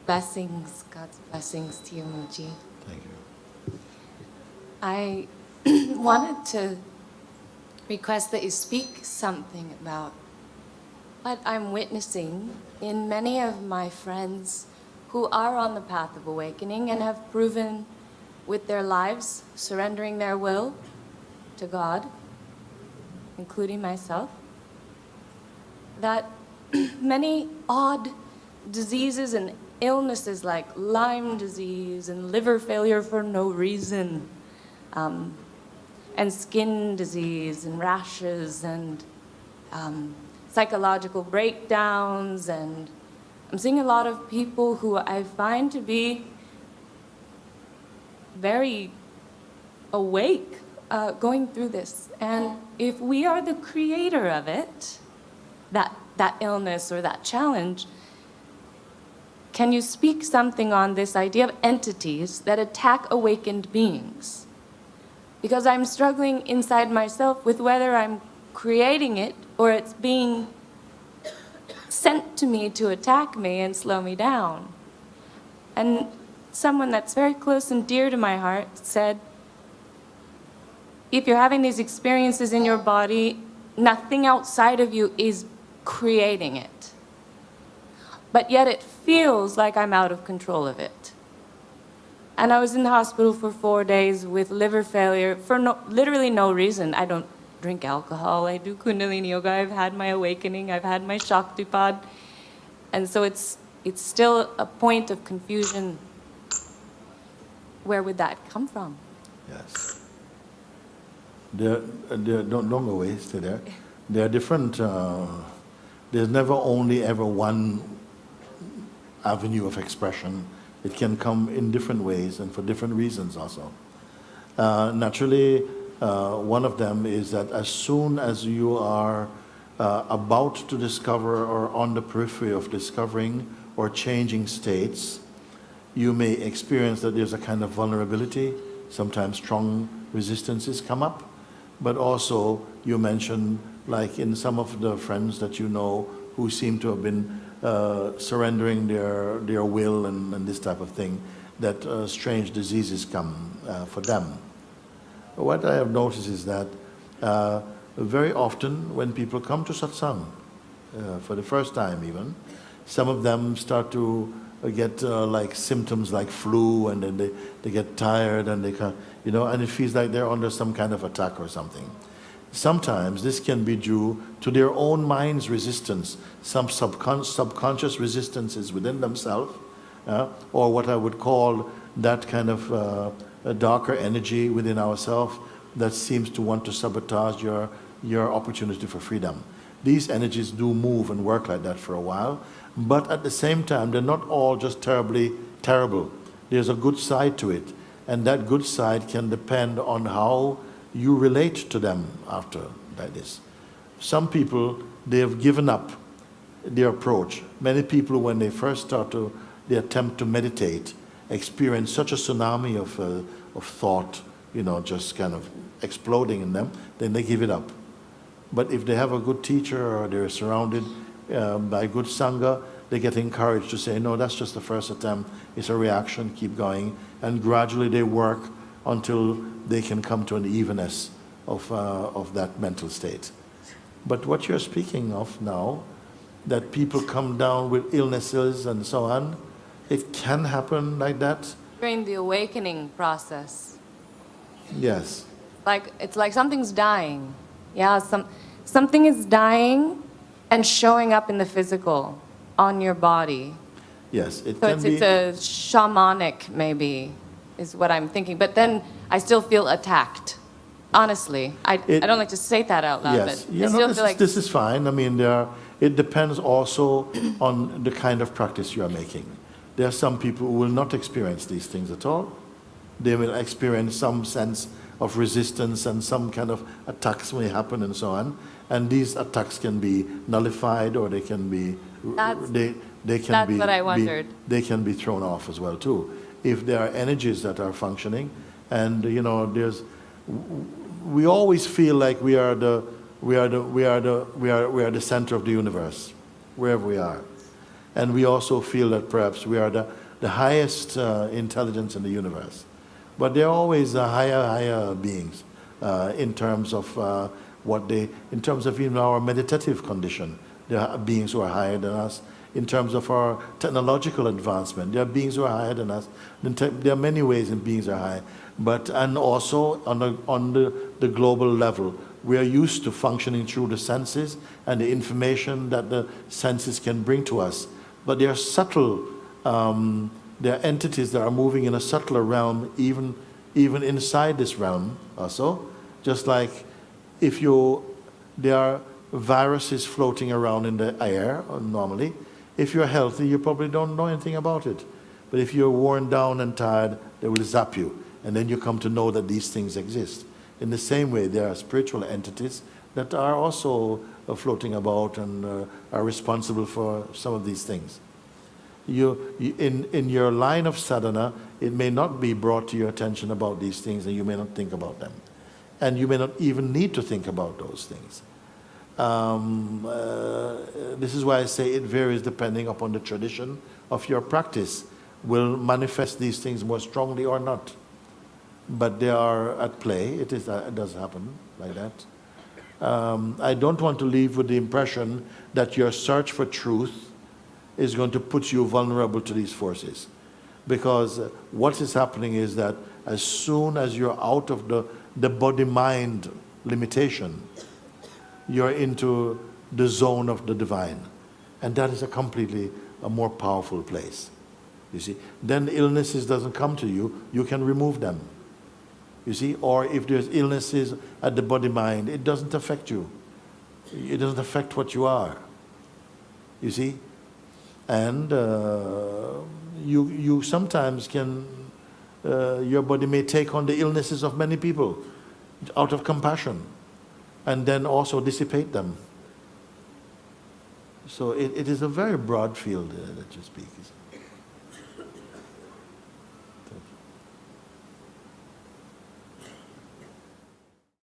Blessings, God's blessings to you, Mooji. Thank you. I wanted to request that you speak something about what I'm witnessing in many of my friends who are on the path of awakening and have proven with their lives, surrendering their will to God, including myself, that many odd diseases and illnesses like Lyme disease and liver failure for no reason, and skin disease and rashes and psychological breakdowns, and I'm seeing a lot of people who I find to be very awake going through this. And if we are the creator of it, that illness or that challenge, can you speak something on this idea of entities that attack awakened beings? Because I'm struggling inside myself with whether I'm creating it or it's being sent to me to attack me and slow me down. And someone that's very close and dear to my heart said, if you're having these experiences in your body, nothing outside of you is creating it. But yet it feels like I'm out of control of it. And I was in the hospital for 4 days with liver failure for literally no reason. I don't drink alcohol, I do Kundalini Yoga, I've had my awakening, I've had my Shaktipad. And so it's still a point of confusion. Where would that come from? Yes. Don't go away, stay there. There are different, there's never only ever one avenue of expression. It can come in different ways and for different reasons also. Naturally, one of them is that as soon as you are about to discover or on the periphery of discovering or changing states, you may experience that there's a kind of vulnerability, sometimes strong resistances come up, but also you mentioned, like in some of the friends that you know who seem to have been surrendering their will and this type of thing, that strange diseases come for them. What I have noticed is that very often when people come to satsang, for the first time even, some of them start to get like symptoms like flu, and then they get tired, and they can, and it feels like they're under some kind of attack or something. Sometimes this can be due to their own mind's resistance, some subconscious resistances within themselves, or what I would call that kind of a darker energy within ourselves that seems to want to sabotage your opportunity for freedom. These energies do move and work like that for a while, but at the same time, they're not all just terribly terrible. There's a good side to it, and that good side can depend on how you relate to them after like this. Some people, they have given up their approach. Many people, when they first start they attempt to meditate, experience such a tsunami of thought, just kind of exploding in them, then they give it up. But if they have a good teacher or they're surrounded by good sangha, they get encouraged to say, no, that's just the first attempt, it's a reaction, keep going, and gradually they work until they can come to an evenness of that mental state. But what you're speaking of now, that people come down with illnesses and so on, it can happen like that? During the awakening process. Yes. It's like something's dying. Yeah, something is dying and showing up in the physical, on your body. Yes, it So can be. it's a shamanic, maybe, is what I'm thinking. But then I still feel attacked. Honestly, I don't like to say that out loud, Yes, but I still feel like this is fine. I mean, it depends also on the kind of practice you are making. There are some people who will not experience these things at all. They will experience some sense of resistance, and some kind of attacks may happen and so on. And these attacks can be nullified, or they can be That's what I wondered. They can be thrown off as well too, if there are energies that are functioning. And we always feel like we are the center of the universe, wherever we are. And we also feel that perhaps we are the highest intelligence in the universe. But there are always higher beings in terms of in terms of even our meditative condition. There are beings who are higher than us. In terms of our technological advancement, there are beings who are higher than us. There are many ways in beings are high. And also on the global level, we are used to functioning through the senses and the information that the senses can bring to us. But they are subtle, there are entities that are moving in a subtler realm, even inside this realm also. Just like there are viruses floating around in the air normally. If you're healthy, you probably don't know anything about it. But if you're worn down and tired, they will zap you. And then you come to know that these things exist. In the same way, there are spiritual entities that are also floating about and are responsible for some of these things. In your line of sadhana, it may not be brought to your attention about these things, and you may not think about them. And you may not even need to think about those things. This is why I say it varies depending upon the tradition of your practice. Will manifest these things more strongly or not. But they are at play. It does happen like that. I don't want to leave with the impression that your search for truth is going to put you vulnerable to these forces. Because what is happening is that as soon as you're out of the body-mind limitation, you're into the zone of the divine. And that is a more powerful place. You see? Then illnesses doesn't come to you, you can remove them. You see? Or if there's illnesses at the body-mind, it doesn't affect you. It doesn't affect what you are. You see? And you sometimes can, your body may take on the illnesses of many people out of compassion, and then also dissipate them. So it is a very broad field that you speak.